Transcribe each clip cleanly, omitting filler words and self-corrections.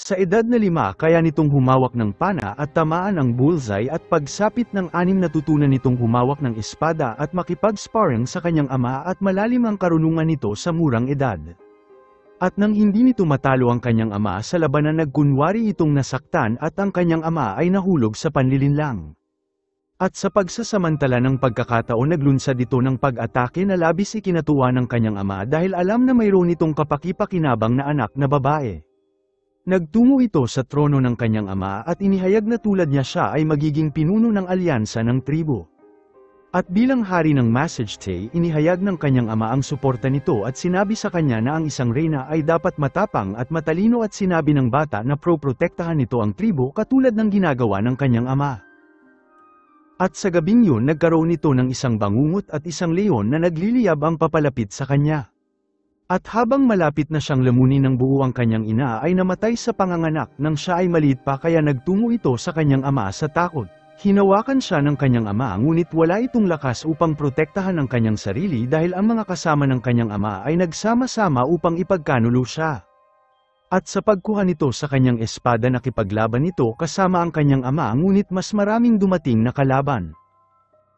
Sa edad na 5 kaya nitong humawak ng pana at tamaan ang bullseye at pagsapit ng 6 natutunan nitong humawak ng espada at makipag-sparring sa kanyang ama at malalim ang karunungan nito sa murang edad. At nang hindi nito matalo ang kanyang ama sa labanan nagkunwari itong nasaktan at ang kanyang ama ay nahulog sa panlilinlang. At sa pagsasamantala ng pagkakataon naglunsad ito ng pag-atake na labis ikinatuwa ng kanyang ama dahil alam na mayroon itong kapakipakinabang na anak na babae. Nagtungo ito sa trono ng kanyang ama at inihayag na tulad niya siya ay magiging pinuno ng alyansa ng tribo. At bilang hari ng Massagetae inihayag ng kanyang ama ang suporta nito at sinabi sa kanya na ang isang reyna ay dapat matapang at matalino at sinabi ng bata na protektahan nito ang tribo katulad ng ginagawa ng kanyang ama. At sa gabing yun nagkaroon nito ng isang bangungot at isang leon na nagliliyab ang papalapit sa kanya. At habang malapit na siyang lamunin ng buo ang kanyang ina ay namatay sa panganganak nang siya ay maliit pa kaya nagtungo ito sa kanyang ama sa takot. Hinawakan siya ng kanyang ama ngunit wala itong lakas upang protektahan ang kanyang sarili dahil ang mga kasama ng kanyang ama ay nagsama-sama upang ipagkanulo siya. At sa pagkuha nito sa kanyang espada nakipaglaban nito kasama ang kanyang ama ngunit mas maraming dumating na kalaban.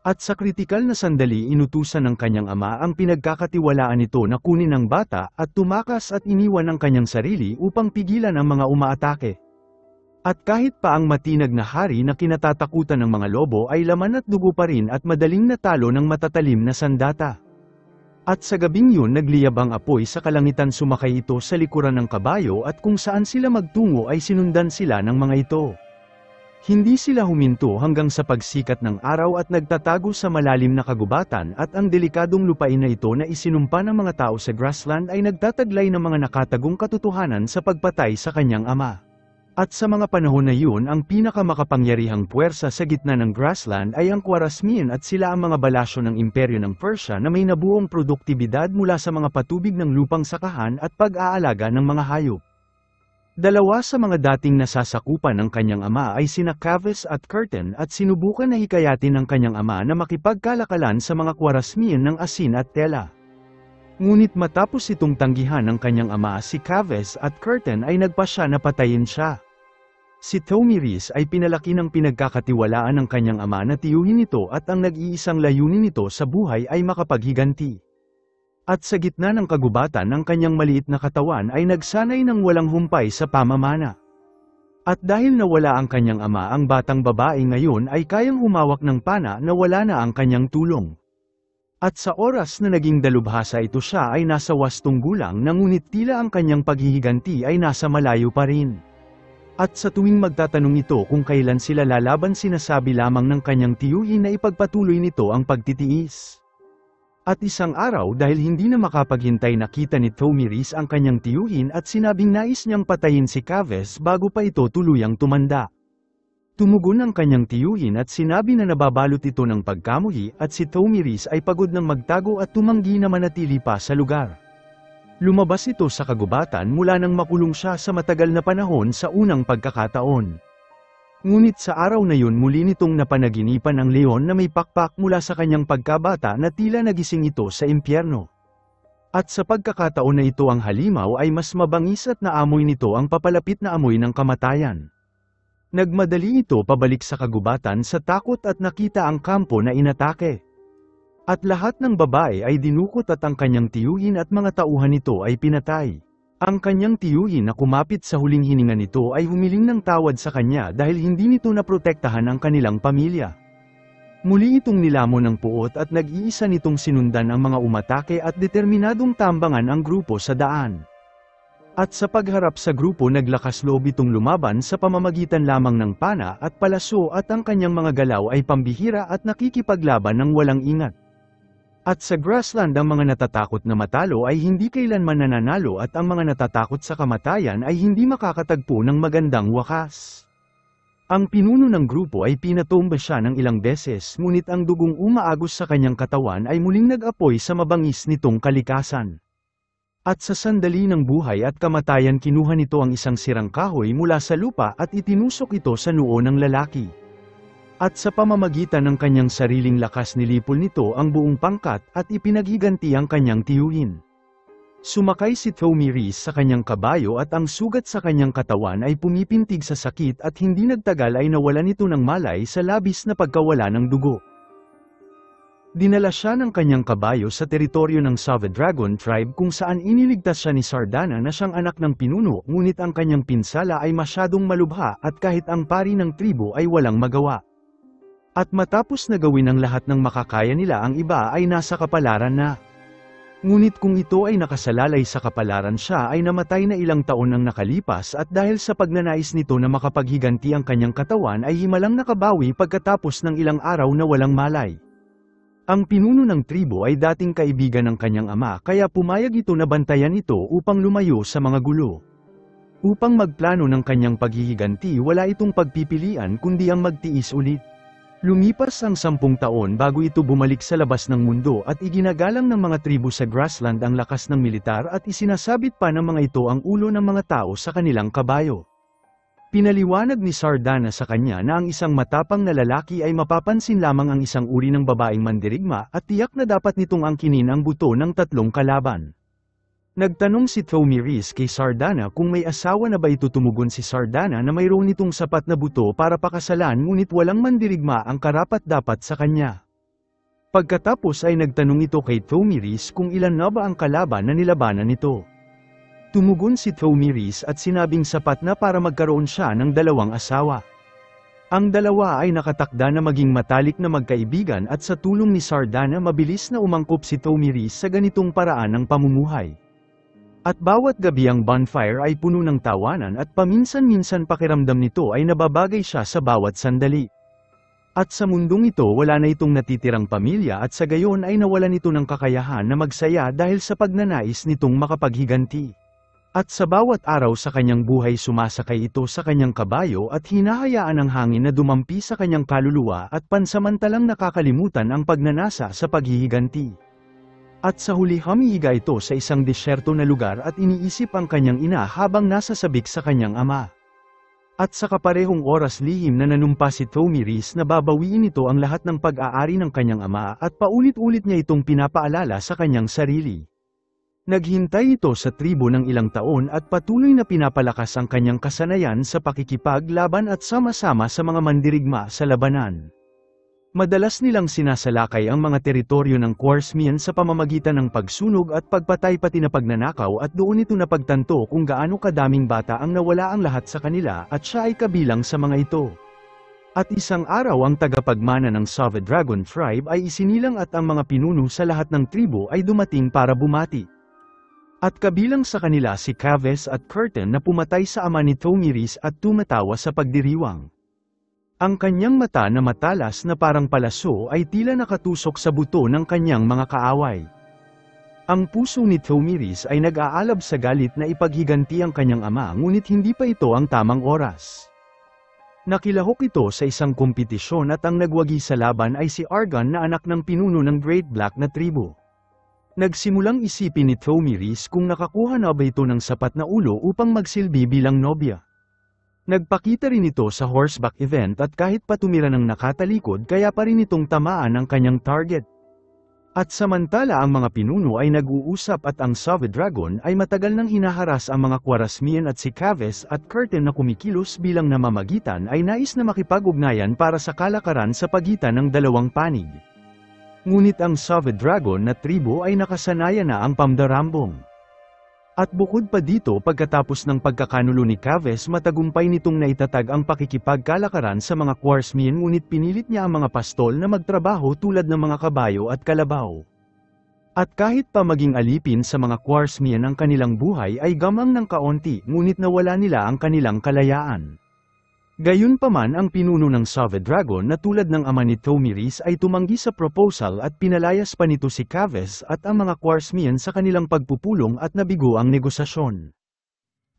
At sa kritikal na sandali inutusan ng kanyang ama ang pinagkakatiwalaan nito na kunin ang bata at tumakas at iniwan ang kanyang sarili upang pigilan ang mga umaatake. At kahit pa ang matinag na hari na kinatatakutan ng mga lobo ay laman at dugo pa rin at madaling natalo ng matatalim na sandata. At sa gabing yun nagliyab ang apoy sa kalangitan sumakay ito sa likuran ng kabayo at kung saan sila magtungo ay sinundan sila ng mga ito. Hindi sila huminto hanggang sa pagsikat ng araw at nagtatago sa malalim na kagubatan at ang delikadong lupain na ito na isinumpa ng mga tao sa grassland ay nagtataglay ng mga nakatagong katotohanan sa pagpatay sa kanyang ama. At sa mga panahon na yun ang pinakamakapangyarihang puwersa sa gitna ng grassland ay ang Khwarasmian at sila ang mga balasyo ng imperyo ng Persia na may nabuong produktibidad mula sa mga patubig ng lupang sakahan at pag-aalaga ng mga hayop. Dalawa sa mga dating nasasakupan ng kanyang ama ay sina Khaves at Curtin at sinubukan na hikayatin ng kanyang ama na makipagkalakalan sa mga Khwarasmian ng asin at tela. Ngunit matapos itong tanggihan ng kanyang ama si Khaves at Curtin ay nagpasya na patayin siya. Si Thomiris ay pinalaki ng pinagkakatiwalaan ng kanyang ama na tiyuhin ito at ang nag-iisang layunin nito sa buhay ay makapaghiganti. At sa gitna ng kagubatan ang kanyang maliit na katawan ay nagsanay ng walang humpay sa pamamana. At dahil nawala ang kanyang ama ang batang babae ngayon ay kayang humawak ng pana na wala na ang kanyang tulong. At sa oras na naging dalubhasa ito siya ay nasa 8 gulang na ngunit tila ang kanyang paghihiganti ay nasa malayo pa rin. At sa tuwing magtatanong ito kung kailan sila lalaban sinasabi lamang ng kanyang tiyuhin na ipagpatuloy nito ang pagtitiis. At isang araw dahil hindi na makapaghintay nakita ni Thomiris ang kanyang tiyuhin at sinabing nais niyang patayin si Khaves bago pa ito tuluyang tumanda. Tumugon ang kanyang tiyuhin at sinabi na nababalot ito ng pagkamuhi at si Thomiris ay pagod ng magtago at tumanggi na manatili pa sa lugar. Lumabas ito sa kagubatan mula nang makulong siya sa matagal na panahon sa unang pagkakataon. Ngunit sa araw na yun muli nitong napanaginipan ang leon na may pakpak mula sa kanyang pagkabata na tila nagising ito sa impyerno. At sa pagkakataon na ito ang halimaw ay mas mabangis at naamoy nito ang papalapit na amoy ng kamatayan. Nagmadali ito pabalik sa kagubatan sa takot at nakita ang kampo na inatake. At lahat ng babae ay dinukot at ang kanyang tiyuhin at mga tauhan nito ay pinatay. Ang kanyang tiyuhin na kumapit sa huling hininga nito ay humiling ng tawad sa kanya dahil hindi nito naprotektahan ang kanilang pamilya. Muli itong nilamon ng puot at nag-iisa nitong sinundan ang mga umatake at determinadong tambangan ang grupo sa daan. At sa pagharap sa grupo naglakas loob itong lumaban sa pamamagitan lamang ng pana at palaso at ang kanyang mga galaw ay pambihira at nakikipaglaban ng walang ingat. At sa grassland ang mga natatakot na matalo ay hindi kailanman nananalo at ang mga natatakot sa kamatayan ay hindi makakatagpo ng magandang wakas. Ang pinuno ng grupo ay pinatomba siya ng ilang beses ngunit ang dugong umaagos sa kanyang katawan ay muling nag-apoy sa mabangis nitong kalikasan. At sa sandali ng buhay at kamatayan kinuha nito ang isang sirang kahoy mula sa lupa at itinusok ito sa noo ng lalaki. At sa pamamagitan ng kanyang sariling lakas nilipol nito ang buong pangkat at ipinaghiganti ang kanyang tiyuhin. Sumakay si Thomiris sa kanyang kabayo at ang sugat sa kanyang katawan ay pumipintig sa sakit at hindi nagtagal ay nawalan ito ng malay sa labis na pagkawala ng dugo. Dinala siya ng kanyang kabayo sa teritoryo ng Savadragon tribe kung saan iniligtas siya ni Sardana na siyang anak ng pinuno, ngunit ang kanyang pinsala ay masyadong malubha at kahit ang pari ng tribo ay walang magawa. At matapos na gawin ang lahat ng makakaya nila, ang iba ay nasa kapalaran na. Ngunit kung ito ay nakasalalay sa kapalaran, siya ay namatay na ilang taon nang nakalipas at dahil sa pagnanais nito na makapaghiganti ang kanyang katawan ay himalang nakabawi pagkatapos ng ilang araw na walang malay. Ang pinuno ng tribo ay dating kaibigan ng kanyang ama kaya pumayag ito na bantayan ito upang lumayo sa mga gulo. Upang magplano ng kanyang paghihiganti, wala itong pagpipilian kundi ang magtiis ulit. Lumipas ang 10 taon bago ito bumalik sa labas ng mundo at iginagalang ng mga tribo sa grassland ang lakas ng militar at isinasabit pa ng mga ito ang ulo ng mga tao sa kanilang kabayo. Pinaliwanag ni Sardana sa kanya na ang isang matapang na lalaki ay mapapansin lamang ang isang uri ng babaeng mandirigma at tiyak na dapat nitong angkinin ang buto ng 3 kalaban. Nagtanong si Thomiris kay Sardana kung may asawa na ba ito. Tumugon si Sardana na mayroon nitong sapat na buto para pakasalan, ngunit walang mandirigma ang karapat-dapat sa kanya. Pagkatapos ay nagtanong ito kay Thomiris kung ilan na ba ang kalaban na nilabanan nito. Tumugon si Thomiris at sinabing sapat na para magkaroon siya ng 2 asawa. Ang dalawa ay nakatakda na maging matalik na magkaibigan at sa tulong ni Sardana mabilis na umangkop si Thomiris sa ganitong paraan ng pamumuhay. At bawat gabi ang bonfire ay puno ng tawanan at paminsan-minsan pakiramdam nito ay nababagay siya sa bawat sandali. At sa mundong ito wala na itong natitirang pamilya at sa gayon ay nawalan ito ng kakayahan na magsaya dahil sa pagnanais nitong makapaghiganti. At sa bawat araw sa kanyang buhay sumasakay ito sa kanyang kabayo at hinahayaan ang hangin na dumampi sa kanyang kaluluwa at pansamantalang nakakalimutan ang pagnanasa sa paghihiganti. At sa huli humihiga ito sa isang disyerto na lugar at iniisip ang kanyang ina habang nasa sabik sa kanyang ama. At sa kaparehong oras lihim na nanumpa si Thomiris na babawiin ito ang lahat ng pag-aari ng kanyang ama at paulit-ulit niya itong pinapaalala sa kanyang sarili. Naghintay ito sa tribo ng ilang taon at patuloy na pinapalakas ang kanyang kasanayan sa pakikipaglaban at sama-sama sa mga mandirigma sa labanan. Madalas nilang sinasalakay ang mga teritoryo ng Quarsmian sa pamamagitan ng pagsunog at pagpatay pati na pagnanakaw, at doon ito napagtanto kung gaano kadaming bata ang nawala ang lahat sa kanila at siya ay kabilang sa mga ito. At isang araw ang tagapagmana ng Savadragon tribe ay isinilang at ang mga pinuno sa lahat ng tribo ay dumating para bumati. At kabilang sa kanila si Kaves at Curtin na pumatay sa ama ni Thomiris at tumatawa sa pagdiriwang. Ang kanyang mata na matalas na parang palaso ay tila nakatusok sa buto ng kanyang mga kaaway. Ang puso ni Thomiris ay nag-aalab sa galit na ipaghiganti ang kanyang ama, ngunit hindi pa ito ang tamang oras. Nakilahok ito sa isang kompetisyon at ang nagwagi sa laban ay si Argon na anak ng pinuno ng Great Black na tribo. Nagsimulang isipin ni Thomiris kung nakakuha na ba ito ng sapat na ulo upang magsilbi bilang nobya. Nagpakita rin ito sa horseback event at kahit pa tumira ng nakatalikod kaya pa rin itong tamaan ang kanyang target. At samantala ang mga pinuno ay nag-uusap at ang Savadragon ay matagal nang hinaharas ang mga Quarasmian at si Kaves at Curtin na kumikilos bilang namamagitan ay nais na makipag-ugnayan para sa kalakaran sa pagitan ng 2 panig. Ngunit ang Savadragon na tribo ay nakasanayan na ang pamdarambong. At bukod pa dito, pagkatapos ng pagkakanulo ni Kaves, matagumpay nitong naitatag ang pakikipagkalakaran sa mga Quarsmian, ngunit pinilit niya ang mga pastol na magtrabaho tulad ng mga kabayo at kalabaw. At kahit pa maging alipin sa mga Quarsmian ang kanilang buhay ay gamang ng kaunti, ngunit nawala nila ang kanilang kalayaan. Gayunpaman ang pinuno ng Savadragon na tulad ng ama ni Thomiris ay tumanggi sa proposal at pinalayas pa nito si Kaves at ang mga Quarsmian sa kanilang pagpupulong at nabigo ang negosasyon.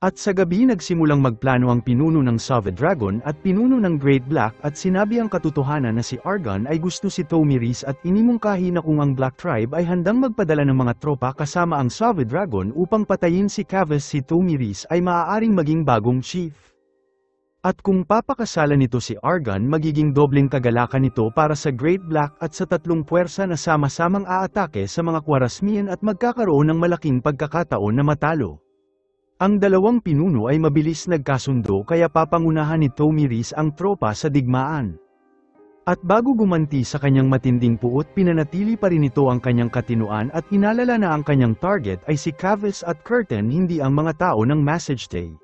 At sa gabi nagsimulang magplano ang pinuno ng Savadragon at pinuno ng Great Black at sinabi ang katotohanan na si Argon ay gusto si Thomiris at inimungkahi na kung ang Black Tribe ay handang magpadala ng mga tropa kasama ang Savadragon upang patayin si Kaves, si Thomiris ay maaaring maging bagong chief. At kung papakasalan nito si Argon, magiging dobleng kagalakan nito para sa Great Black at sa tatlong puwersa na sama-samang aatake sa mga Khwarezmian at magkakaroon ng malaking pagkakataon na matalo. Ang dalawang pinuno ay mabilis nagkasundo kaya papangunahan ni Tomiris ang tropa sa digmaan. At bago gumanti sa kanyang matinding puot, pinanatili pa rin ito ang kanyang katinuan at inalala na ang kanyang target ay si Kaveh at Curtain, hindi ang mga tao ng Massagetay.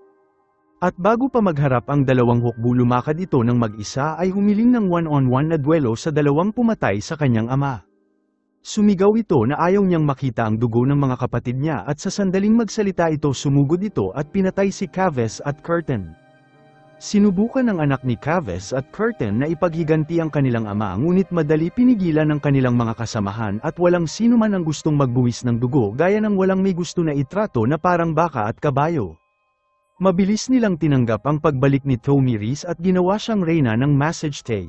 At bago pa magharap ang dalawang hukbo, lumakad ito ng mag-isa ay humiling ng one-on-one na duelo sa dalawang pumatay sa kanyang ama. Sumigaw ito na ayaw niyang makita ang dugo ng mga kapatid niya at sa sandaling magsalita ito sumugod ito at pinatay si Kaveh at Curtain. Sinubukan ng anak ni Kaveh at Curtain na ipaghiganti ang kanilang ama, ngunit madali pinigilan ng kanilang mga kasamahan at walang sino man ang gustong magbuwis ng dugo gaya ng walang may gusto na itrato na parang baka at kabayo. Mabilis nilang tinanggap ang pagbalik ni Tomiris at ginawa siyang reyna ng Massagetay.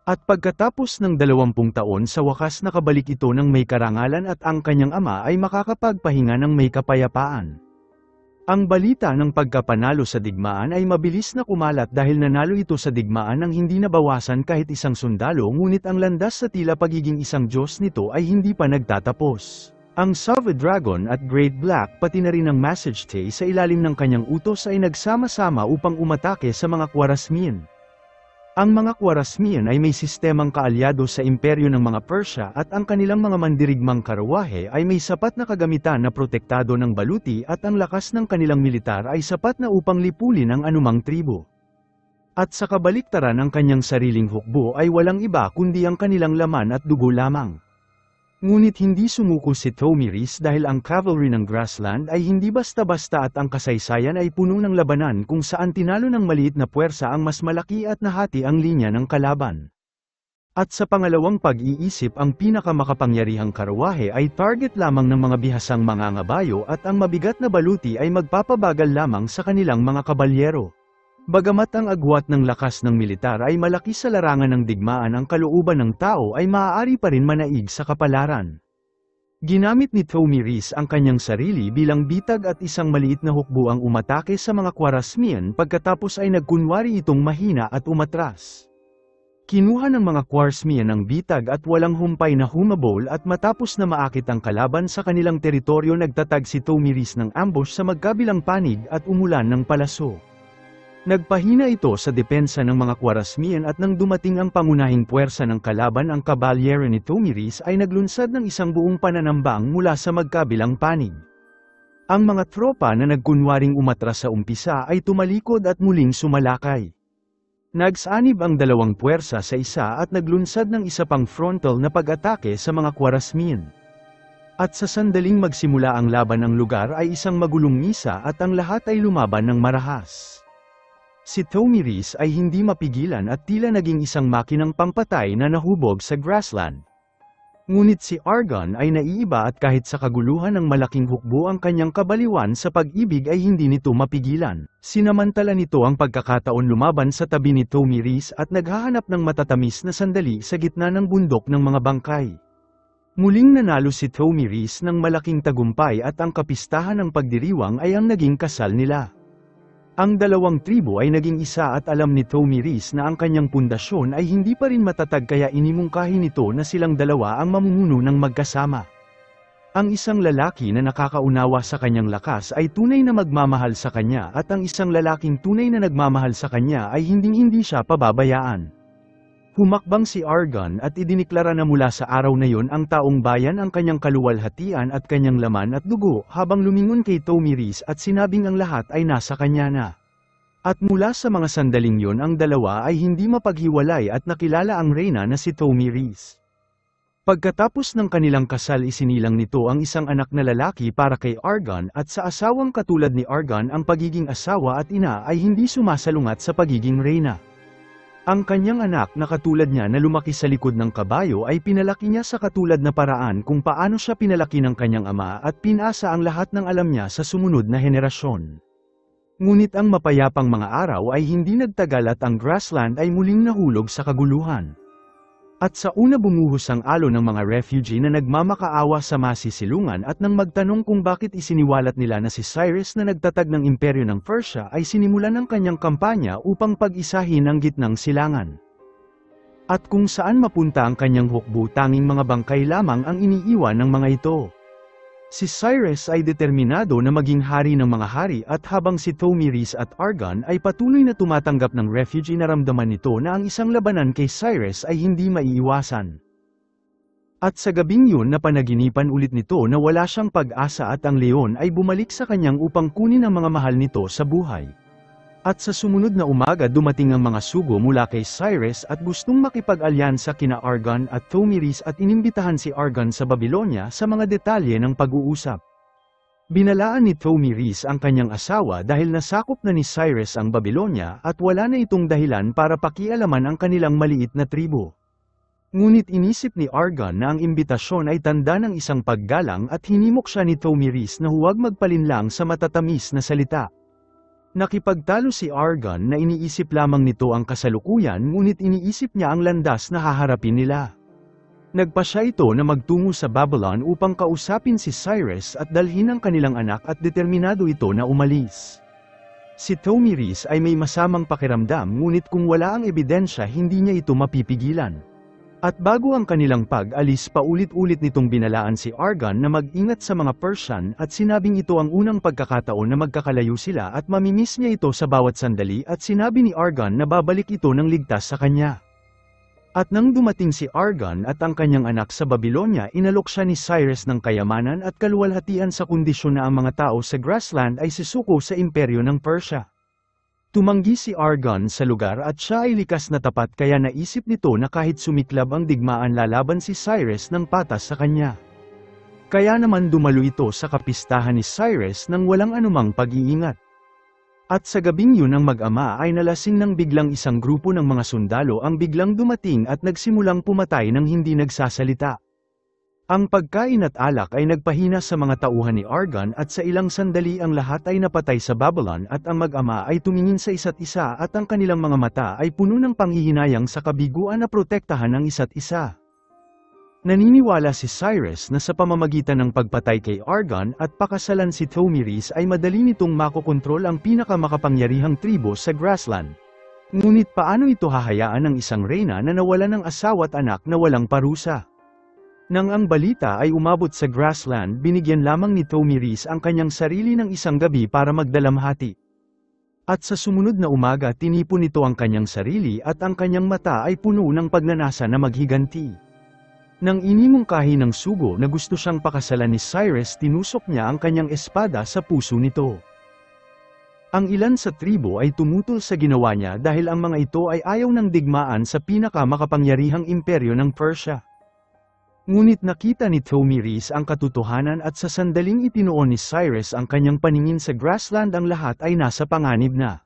At pagkatapos ng 20 taon sa wakas nakabalik ito ng may karangalan at ang kanyang ama ay makakapagpahinga ng may kapayapaan. Ang balita ng pagkapanalo sa digmaan ay mabilis na kumalat dahil nanalo ito sa digmaan nang hindi nabawasan kahit isang sundalo, ngunit ang landas sa tila pagiging isang Diyos nito ay hindi pa nagtatapos. Ang Savage Dragon at Great Black pati na rin ang Massagetay sa ilalim ng kanyang utos ay nagsama-sama upang umatake sa mga Khwarezmian. Ang mga Khwarezmian ay may sistemang kaalyado sa imperyo ng mga Persya at ang kanilang mga mandirigmang karawahe ay may sapat na kagamitan na protektado ng baluti at ang lakas ng kanilang militar ay sapat na upang lipulin ang anumang tribo. At sa kabaliktaran, ang kanyang sariling hukbo ay walang iba kundi ang kanilang laman at dugo lamang. Ngunit hindi sumuko si Tomiris dahil ang cavalry ng Grassland ay hindi basta-basta at ang kasaysayan ay puno ng labanan kung saan tinalo ng maliit na puwersa ang mas malaki at nahati ang linya ng kalaban. At sa pangalawang pag-iisip, ang pinakamakapangyarihang karawahe ay target lamang ng mga bihasang mangangabayo at ang mabigat na baluti ay magpapabagal lamang sa kanilang mga kabalyero. Bagamat ang agwat ng lakas ng militar ay malaki sa larangan ng digmaan, ang kalooban ng tao ay maaari pa rin manaig sa kapalaran. Ginamit ni Tomiris ang kanyang sarili bilang bitag at isang maliit na hukbo ang umatake sa mga Khwarezmian, pagkatapos ay nagkunwari itong mahina at umatras. Kinuha ng mga Khwarezmian ang bitag at walang humpay na humabol at matapos na maakit ang kalaban sa kanilang teritoryo, nagtatag si Tomiris ng ambush sa magkabilang panig at umulan ng palaso. Nagpahina ito sa depensa ng mga Khwarezmian at nang dumating ang pangunahing puwersa ng kalaban, ang kabalyero ni Tomiris ay naglunsad ng isang buong pananambang mula sa magkabilang panig. Ang mga tropa na nagkunwaring umatras sa umpisa ay tumalikod at muling sumalakay. Nagsanib ang dalawang puwersa sa isa at naglunsad ng isa pang frontal na pag-atake sa mga Khwarezmian. At sa sandaling magsimula ang laban, ang lugar ay isang magulong misa at ang lahat ay lumaban ng marahas. Si Tomiris ay hindi mapigilan at tila naging isang makinang pampatay na nahubog sa Grassland. Ngunit si Argon ay naiiba at kahit sa kaguluhan ng malaking hukbo, ang kanyang kabaliwan sa pag-ibig ay hindi nito mapigilan. Sinamantala nito ang pagkakataon, lumaban sa tabi ni Tomiris at naghahanap ng matatamis na sandali sa gitna ng bundok ng mga bangkay. Muling nanalo si Tomiris ng malaking tagumpay at ang kapistahan ng pagdiriwang ay ang naging kasal nila. Ang dalawang tribo ay naging isa at alam ni Tomiris na ang kanyang pundasyon ay hindi pa rin matatag, kaya inimungkahi nito na silang dalawa ang mamumuno ng magkasama. Ang isang lalaki na nakakaunawa sa kanyang lakas ay tunay na magmamahal sa kanya at ang isang lalaking tunay na nagmamahal sa kanya ay hinding-hindi siya pababayaan. Humakbang si Argon at idiniklara na mula sa araw na yon ang taong bayan ang kanyang kaluwalhatian at kanyang laman at dugo, habang lumingon kay Tomiris at sinabing ang lahat ay nasa kanya na. At mula sa mga sandaling yon, ang dalawa ay hindi mapaghiwalay at nakilala ang reyna na si Tomiris. Pagkatapos ng kanilang kasal, isinilang nito ang isang anak na lalaki para kay Argon, at sa asawang katulad ni Argon, ang pagiging asawa at ina ay hindi sumasalungat sa pagiging reyna. Ang kanyang anak na katulad niya na lumaki sa likod ng kabayo ay pinalaki niya sa katulad na paraan kung paano siya pinalaki ng kanyang ama at pinasa ang lahat ng alam niya sa sumunod na henerasyon. Ngunit ang mapayapang mga araw ay hindi nagtagal at ang Grassland ay muling nahulog sa kaguluhan. At sa una bumuhos ang alon ng mga refugee na nagmamakaawa sa masisilungan at nang magtanong kung bakit isiniwalat nila na si Cyrus na nagtatag ng imperyo ng Persia ay sinimulan ng kanyang kampanya upang pag-isahin ang gitnang silangan. At kung saan mapunta ang kanyang hukbo tanging mga bangkay lamang ang iniiwan ng mga ito. Si Cyrus ay determinado na maging hari ng mga hari at habang si Thomiris at Argon ay patuloy na tumatanggap ng refugee naramdaman nito na ang isang labanan kay Cyrus ay hindi maiiwasan. At sa gabing yun napanaginipan ulit nito na wala siyang pag-asa at ang leon ay bumalik sa kanyang upang kunin ang mga mahal nito sa buhay. At sa sumunod na umaga dumating ang mga sugo mula kay Cyrus at gustong makipag-alyansa kina Argon at Thomiris at inimbitahan si Argon sa Babylonia sa mga detalye ng pag-uusap. Binalaan ni Thomiris ang kanyang asawa dahil nasakop na ni Cyrus ang Babylonia at wala na itong dahilan para pakialaman ang kanilang maliit na tribo. Ngunit inisip ni Argon na ang imbitasyon ay tanda ng isang paggalang at hinimok siya ni Thomiris na huwag magpalinlang sa matatamis na salita. Nakipagtalo si Argon na iniisip lamang nito ang kasalukuyan ngunit iniisip niya ang landas na haharapin nila. Nagpasya ito na magtungo sa Babylon upang kausapin si Cyrus at dalhin ang kanilang anak at determinado ito na umalis. Si Thomiris ay may masamang pakiramdam ngunit kung wala ang ebidensya hindi niya ito mapipigilan. At bago ang kanilang pag-alis paulit-ulit nitong binalaan si Argon na mag-ingat sa mga Persian at sinabing ito ang unang pagkakataon na magkakalayo sila at mamimiss niya ito sa bawat sandali at sinabi ni Argon na babalik ito ng ligtas sa kanya. At nang dumating si Argon at ang kanyang anak sa Babylonia inalok siya ni Cyrus ng kayamanan at kaluwalhatian sa kondisyon na ang mga tao sa grassland ay sisuko sa imperyo ng Persia. Tumanggi si Argon sa lugar at siya ay likas na tapat kaya naisip nito na kahit sumiklab ang digmaan lalaban si Cyrus ng patas sa kanya. Kaya naman dumalo ito sa kapistahan ni Cyrus nang walang anumang pag-iingat. At sa gabing yun ang mag-ama ay nalasing nang biglang isang grupo ng mga sundalo ang biglang dumating at nagsimulang pumatay ng hindi nagsasalita. Ang pagkain at alak ay nagpahina sa mga tauhan ni Argon at sa ilang sandali ang lahat ay napatay sa Babylon at ang mag-ama ay tumingin sa isa't isa at ang kanilang mga mata ay puno ng panghihinayang sa kabiguan na protektahan ang isa't isa. Naniniwala si Cyrus na sa pamamagitan ng pagpatay kay Argon at pakasalan si Thomiris ay madali nitong makokontrol ang pinakamakapangyarihang tribo sa grassland. Ngunit paano ito hahayaan ng isang reyna na nawalan ng asawa at anak na walang parusa? Nang ang balita ay umabot sa grassland binigyan lamang ni Thomiris ang kanyang sarili ng isang gabi para magdalamhati. At sa sumunod na umaga tinipon nito ang kanyang sarili at ang kanyang mata ay puno ng pagnanasa na maghiganti. Nang inimungkahi ng sugo na gusto siyang pakasalan ni Cyrus tinusok niya ang kanyang espada sa puso nito. Ang ilan sa tribo ay tumutol sa ginawa niya dahil ang mga ito ay ayaw ng digmaan sa pinakamakapangyarihang imperyo ng Persia. Ngunit nakita ni Thomiris ang katotohanan at sa sandaling itinuon ni Cyrus ang kanyang paningin sa grassland ang lahat ay nasa panganib na.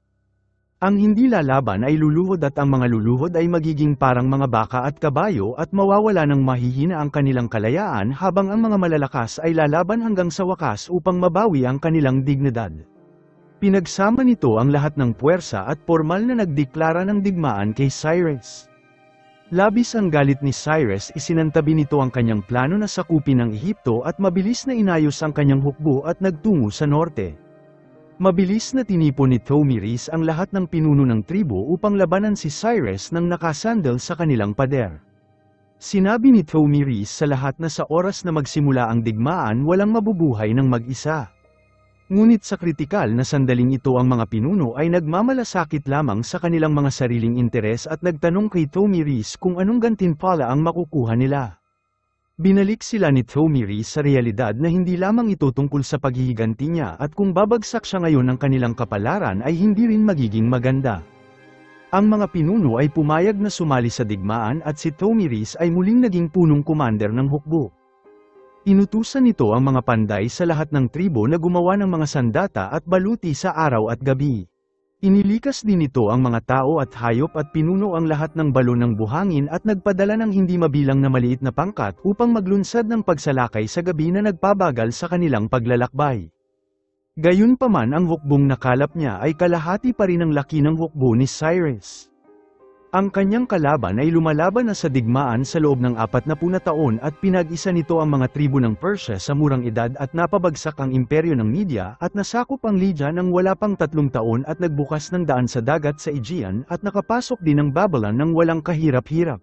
Ang hindi lalaban ay luluhod at ang mga luluhod ay magiging parang mga baka at kabayo at mawawala ng mahihina ang kanilang kalayaan habang ang mga malalakas ay lalaban hanggang sa wakas upang mabawi ang kanilang dignidad. Pinagsama nito ang lahat ng puwersa at formal na nagdeklara ng digmaan kay Cyrus. Labis ang galit ni Cyrus isinantabi nito ang kanyang plano na sakupin ang Ehipto at mabilis na inayos ang kanyang hukbo at nagtungo sa norte. Mabilis na tinipon ni Thomiris ang lahat ng pinuno ng tribo upang labanan si Cyrus nang nakasandal sa kanilang pader. Sinabi ni Thomiris sa lahat na sa oras na magsimula ang digmaan walang mabubuhay ng mag-isa. Ngunit sa kritikal na sandaling ito ang mga pinuno ay nagmamalasakit lamang sa kanilang mga sariling interes at nagtanong kay Thomiris kung anong gantimpala ang makukuha nila. Binalik sila ni Thomiris sa realidad na hindi lamang ito tungkol sa paghihiganti niya at kung babagsak siya ngayon ng kanilang kapalaran ay hindi rin magiging maganda. Ang mga pinuno ay pumayag na sumali sa digmaan at si Thomiris ay muling naging punong commander ng hukbo. Inutusan nito ang mga panday sa lahat ng tribo na gumawa ng mga sandata at baluti sa araw at gabi. Inilikas din nito ang mga tao at hayop at pinuno ang lahat ng balon ng buhangin at nagpadala ng hindi mabilang na maliit na pangkat upang maglunsad ng pagsalakay sa gabi na nagpabagal sa kanilang paglalakbay. Gayunpaman ang hukbong nakalap niya ay kalahati pa rin ang laki ng hukbo ni Cyrus. Ang kanyang kalaban ay lumalaban na sa digmaan sa loob ng 40 na taon at pinag-isa nito ang mga tribo ng Persia sa murang edad at napabagsak ang imperyo ng Media at nasakop ang Lydia ng wala pang 3 taon at nagbukas ng daan sa dagat sa Aegean at nakapasok din ang Babylon ng walang kahirap-hirap.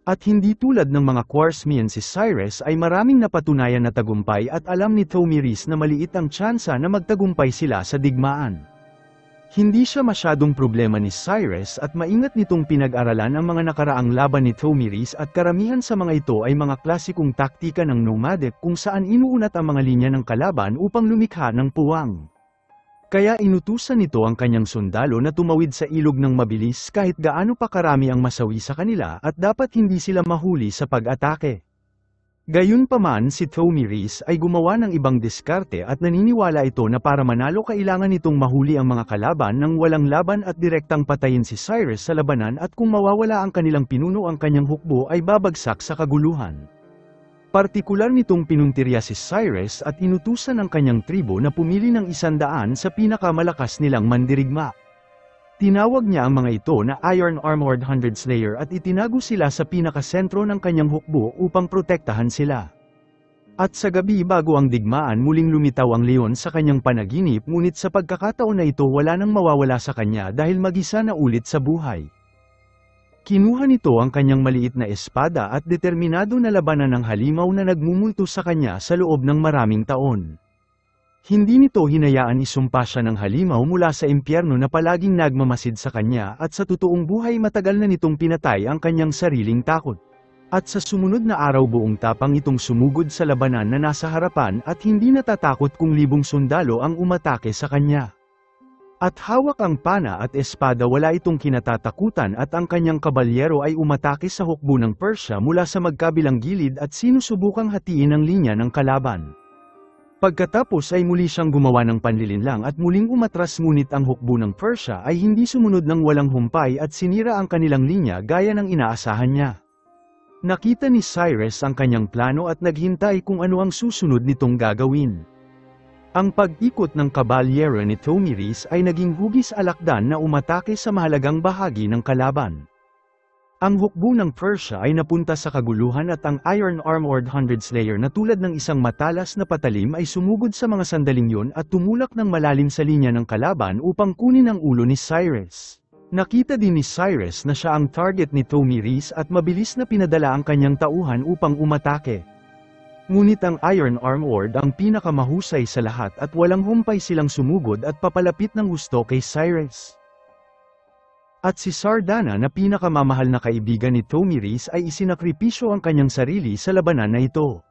At hindi tulad ng mga Khwarezmian, si Cyrus ay maraming napatunayan na tagumpay at alam ni Thomiris na maliit ang tsansa na magtagumpay sila sa digmaan. Hindi siya masyadong problema ni Cyrus at maingat nitong pinag-aralan ang mga nakaraang laban ni Thomiris at karamihan sa mga ito ay mga klasikong taktika ng nomadic kung saan inuunat ang mga linya ng kalaban upang lumikha ng puwang. Kaya inutusan nito ang kanyang sundalo na tumawid sa ilog ng mabilis kahit gaano pa karami ang masawi sa kanila at dapat hindi sila mahuli sa pag-atake. Gayunpaman si Thomiris ay gumawa ng ibang diskarte at naniniwala ito na para manalo kailangan nitong mahuli ang mga kalaban ng walang laban at direktang patayin si Cyrus sa labanan at kung mawawala ang kanilang pinuno ang kanyang hukbo ay babagsak sa kaguluhan. Partikular nitong pinuntirya si Cyrus at inutusan ang kanyang tribo na pumili ng 100 sa pinakamalakas nilang mandirigma. Tinawag niya ang mga ito na Iron Armored Hundred Slayer at itinago sila sa pinakasentro ng kanyang hukbo upang protektahan sila. At sa gabi bago ang digmaan muling lumitaw ang leon sa kanyang panaginip ngunit sa pagkakataon na ito wala nang mawawala sa kanya dahil mag-isa na ulit sa buhay. Kinuha nito ang kanyang maliit na espada at determinado na labanan ang halimaw na nagmumulto sa kanya sa loob ng maraming taon. Hindi nito hinayaan isumpa siya ng halimaw mula sa impyerno na palaging nagmamasid sa kanya at sa totoong buhay matagal na nitong pinatay ang kanyang sariling takot. At sa sumunod na araw buong tapang itong sumugod sa labanan na nasa harapan at hindi natatakot kung libong sundalo ang umatake sa kanya. At hawak ang pana at espada wala itong kinatatakutan at ang kanyang kabalyero ay umatake sa hukbo ng Persia mula sa magkabilang gilid at sinusubukang hatiin ang linya ng kalaban. Pagkatapos ay muli siyang gumawa ng panlilinlang at muling umatras ngunit ang hukbo ng Persia ay hindi sumunod ng walang humpay at sinira ang kanilang linya gaya ng inaasahan niya. Nakita ni Cyrus ang kanyang plano at naghintay kung ano ang susunod nitong gagawin. Ang pag-ikot ng kabalyero ni Thomiris ay naging hugis alakdan na umatake sa mahalagang bahagi ng kalaban. Ang hukbo ng Persia ay napunta sa kaguluhan at ang Iron Armored Hundred Slayer na tulad ng isang matalas na patalim ay sumugod sa mga sandaling yun at tumulak ng malalim sa linya ng kalaban upang kunin ang ulo ni Cyrus. Nakita din ni Cyrus na siya ang target ni Thomiris at mabilis na pinadala ang kanyang tauhan upang umatake. Ngunit ang Iron Armored ang pinakamahusay sa lahat at walang humpay silang sumugod at papalapit ng gusto kay Cyrus. At si Sardana na pinakamamahal na kaibigan ni Thomiris ay isinakripisyo ang kanyang sarili sa labanan na ito.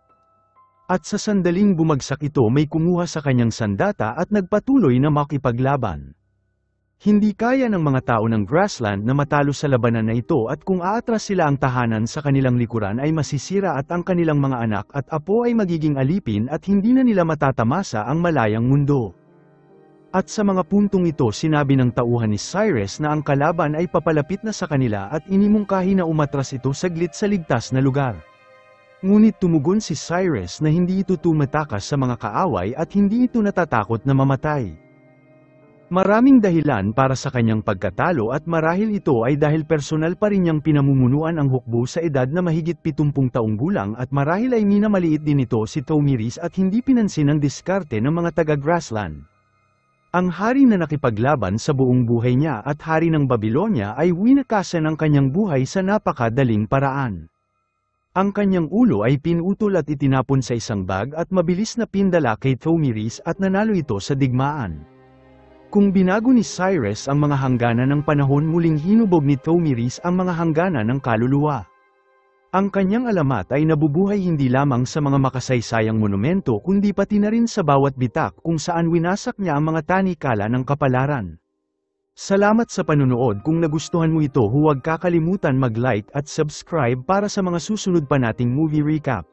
At sa sandaling bumagsak ito may kumuha sa kanyang sandata at nagpatuloy na makipaglaban. Hindi kaya ng mga tao ng Grassland na matalo sa labanan na ito at kung aatras sila ang tahanan sa kanilang likuran ay masisira at ang kanilang mga anak at apo ay magiging alipin at hindi na nila matatamasa ang malayang mundo. At sa mga puntong ito sinabi ng tauhan ni Cyrus na ang kalaban ay papalapit na sa kanila at inimungkahi na umatras ito saglit sa ligtas na lugar. Ngunit tumugon si Cyrus na hindi ito tumatakas sa mga kaaway at hindi ito natatakot na mamatay. Maraming dahilan para sa kanyang pagkatalo at marahil ito ay dahil personal pa rin niyang pinamumunuan ang hukbo sa edad na mahigit 70 taong gulang at marahil ay minamaliit din ito si Thomiris at hindi pinansin ang diskarte ng mga taga-Grassland. Ang hari na nakipaglaban sa buong buhay niya at hari ng Babylonia ay winakasan ang kanyang buhay sa napakadaling paraan. Ang kanyang ulo ay pinutol at itinapon sa isang bag at mabilis na pindala kay Thomiris at nanalo ito sa digmaan. Kung binago ni Cyrus ang mga hangganan ng panahon muling hinubog ni Thomiris ang mga hangganan ng kaluluwa. Ang kanyang alamat ay nabubuhay hindi lamang sa mga makasaysayang monumento kundi pati na rin sa bawat bitak kung saan winasak niya ang mga tanikala ng kapalaran. Salamat sa panunood. Kung nagustuhan mo ito huwag kakalimutan mag-like at subscribe para sa mga susunod pa nating movie recap.